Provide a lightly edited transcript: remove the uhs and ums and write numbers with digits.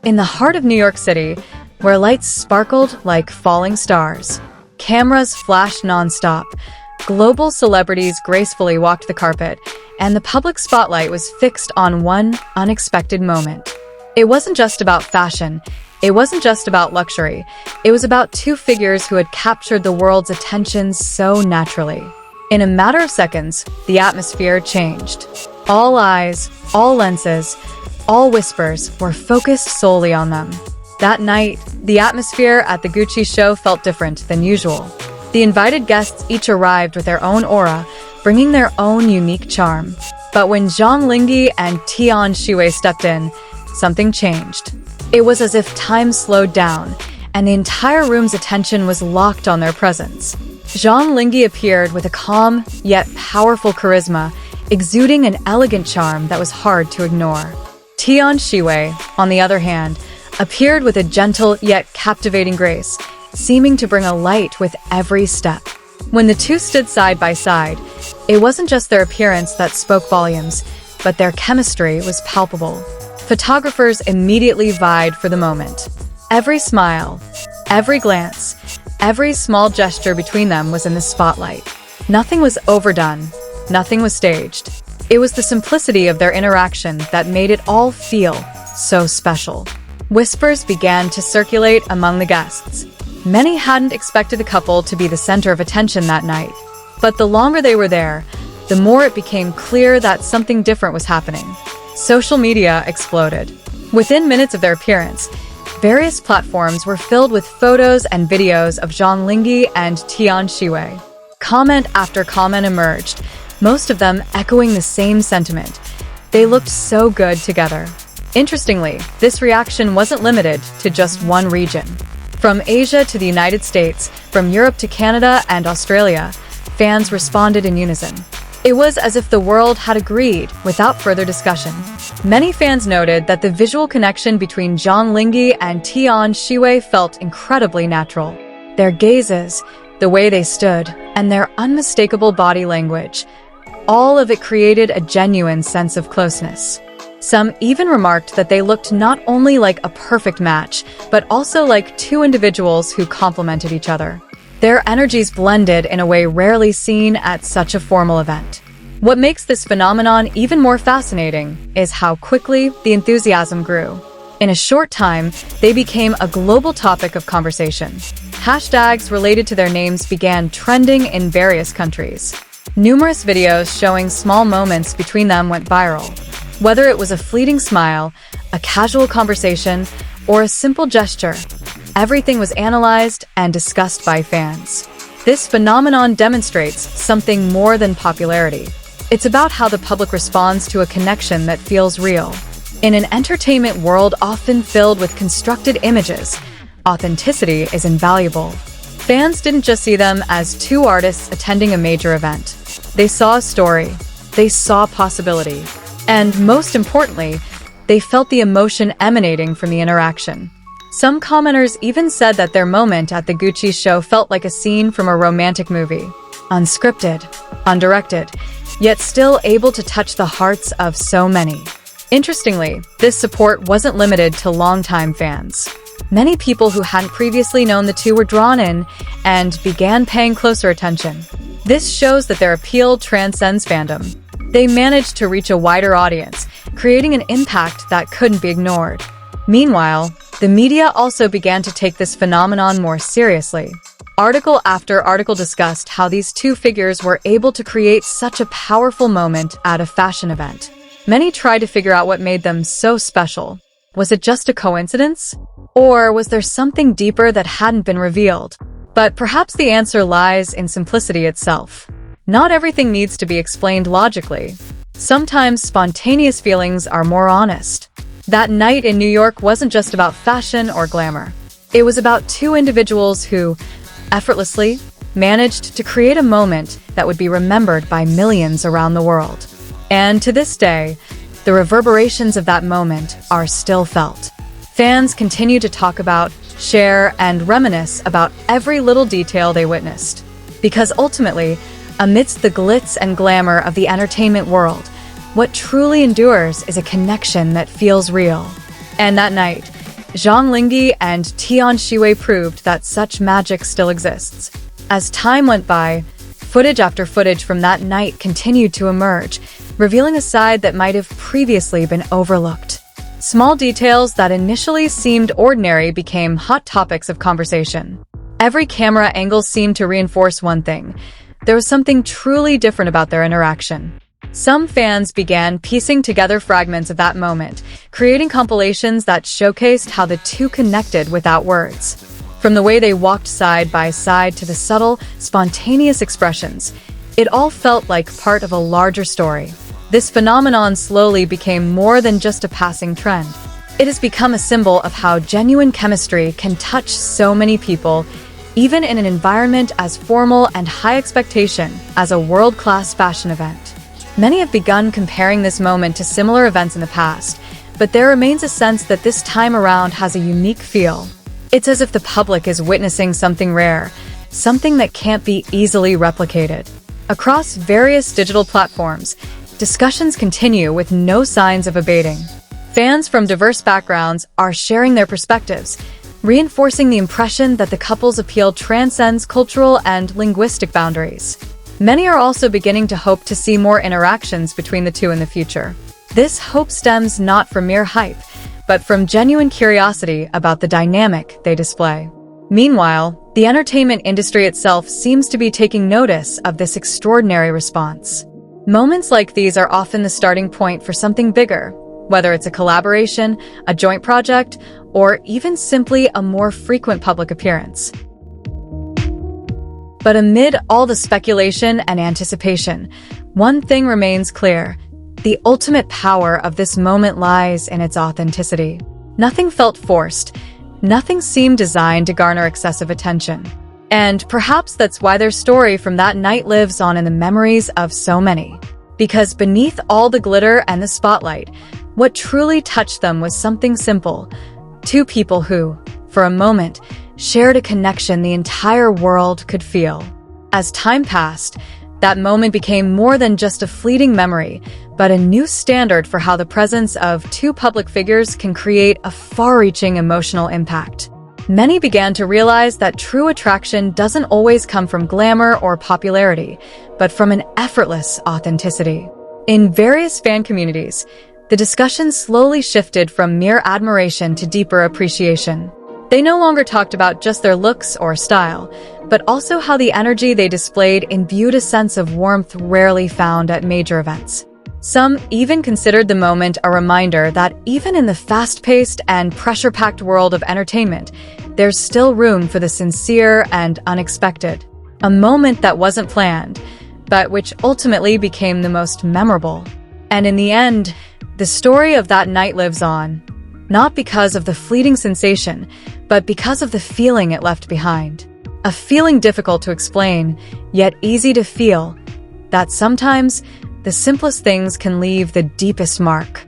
In the heart of New York City, where lights sparkled like falling stars, cameras flashed nonstop, global celebrities gracefully walked the carpet, and the public spotlight was fixed on one unexpected moment. It wasn't just about fashion. It wasn't just about luxury. It was about two figures who had captured the world's attention so naturally. In a matter of seconds, the atmosphere changed. All eyes, all lenses, all whispers were focused solely on them. That night, the atmosphere at the Gucci show felt different than usual. The invited guests each arrived with their own aura, bringing their own unique charm. But when Zhang Linghe Tian Xiwei stepped in, something changed. It was as if time slowed down, and the entire room's attention was locked on their presence. Zhang Linghe appeared with a calm, yet powerful charisma, exuding an elegant charm that was hard to ignore. Tian Xiwei, on the other hand, appeared with a gentle yet captivating grace, seeming to bring a light with every step. When the two stood side by side, it wasn't just their appearance that spoke volumes, but their chemistry was palpable. Photographers immediately vied for the moment. Every smile, every glance, every small gesture between them was in the spotlight. Nothing was overdone, nothing was staged. It was the simplicity of their interaction that made it all feel so special. Whispers began to circulate among the guests. Many hadn't expected the couple to be the center of attention that night. But the longer they were there, the more it became clear that something different was happening. Social media exploded. Within minutes of their appearance, various platforms were filled with photos and videos of Zhang Linghe and Tian Xiwei. Comment after comment emerged, most of them echoing the same sentiment. They looked so good together. Interestingly, this reaction wasn't limited to just one region. From Asia to the United States, from Europe to Canada and Australia, fans responded in unison. It was as if the world had agreed without further discussion. Many fans noted that the visual connection between Zhang Linghe and Tian Xiwei felt incredibly natural. Their gazes, the way they stood, and their unmistakable body language, all of it created a genuine sense of closeness. Some even remarked that they looked not only like a perfect match, but also like two individuals who complemented each other. Their energies blended in a way rarely seen at such a formal event. What makes this phenomenon even more fascinating is how quickly the enthusiasm grew. In a short time, they became a global topic of conversation. Hashtags related to their names began trending in various countries. Numerous videos showing small moments between them went viral. Whether it was a fleeting smile, a casual conversation, or a simple gesture, everything was analyzed and discussed by fans. This phenomenon demonstrates something more than popularity. It's about how the public responds to a connection that feels real. In an entertainment world often filled with constructed images, authenticity is invaluable. Fans didn't just see them as two artists attending a major event. They saw a story. They saw possibility. And most importantly, they felt the emotion emanating from the interaction. Some commenters even said that their moment at the Gucci show felt like a scene from a romantic movie. Unscripted, undirected, yet still able to touch the hearts of so many. Interestingly, this support wasn't limited to longtime fans. Many people who hadn't previously known the two were drawn in and began paying closer attention. This shows that their appeal transcends fandom. They managed to reach a wider audience, creating an impact that couldn't be ignored. Meanwhile, the media also began to take this phenomenon more seriously. Article after article discussed how these two figures were able to create such a powerful moment at a fashion event. Many tried to figure out what made them so special. Was it just a coincidence? Or was there something deeper that hadn't been revealed? But perhaps the answer lies in simplicity itself. Not everything needs to be explained logically. Sometimes spontaneous feelings are more honest. That night in New York wasn't just about fashion or glamour. It was about two individuals who, effortlessly, managed to create a moment that would be remembered by millions around the world. And to this day, the reverberations of that moment are still felt. Fans continue to talk about, share, and reminisce about every little detail they witnessed. Because ultimately, amidst the glitz and glamour of the entertainment world, what truly endures is a connection that feels real. And that night, Zhang Linghe and Tian Xiwei proved that such magic still exists. As time went by, footage after footage from that night continued to emerge, revealing a side that might have previously been overlooked. Small details that initially seemed ordinary became hot topics of conversation. Every camera angle seemed to reinforce one thing: there was something truly different about their interaction. Some fans began piecing together fragments of that moment, creating compilations that showcased how the two connected without words. From the way they walked side by side to the subtle, spontaneous expressions, it all felt like part of a larger story. This phenomenon slowly became more than just a passing trend. It has become a symbol of how genuine chemistry can touch so many people, even in an environment as formal and high expectation as a world-class fashion event. Many have begun comparing this moment to similar events in the past, but there remains a sense that this time around has a unique feel. It's as if the public is witnessing something rare, something that can't be easily replicated. Across various digital platforms, discussions continue with no signs of abating. Fans from diverse backgrounds are sharing their perspectives, reinforcing the impression that the couple's appeal transcends cultural and linguistic boundaries. Many are also beginning to hope to see more interactions between the two in the future. This hope stems not from mere hype, but from genuine curiosity about the dynamic they display. Meanwhile, the entertainment industry itself seems to be taking notice of this extraordinary response. Moments like these are often the starting point for something bigger, whether it's a collaboration, a joint project, or even simply a more frequent public appearance. But amid all the speculation and anticipation, one thing remains clear: the ultimate power of this moment lies in its authenticity. Nothing felt forced, nothing seemed designed to garner excessive attention. And perhaps that's why their story from that night lives on in the memories of so many. Because beneath all the glitter and the spotlight, what truly touched them was something simple: two people who, for a moment, shared a connection the entire world could feel. As time passed, that moment became more than just a fleeting memory, but a new standard for how the presence of two public figures can create a far-reaching emotional impact. Many began to realize that true attraction doesn't always come from glamour or popularity, but from an effortless authenticity. In various fan communities, the discussion slowly shifted from mere admiration to deeper appreciation. They no longer talked about just their looks or style, but also how the energy they displayed imbued a sense of warmth rarely found at major events. Some even considered the moment a reminder that even in the fast-paced and pressure-packed world of entertainment, there's still room for the sincere and unexpected. A moment that wasn't planned, but which ultimately became the most memorable. And in the end, the story of that night lives on, not because of the fleeting sensation, but because of the feeling it left behind. A feeling difficult to explain, yet easy to feel, that sometimes the simplest things can leave the deepest mark.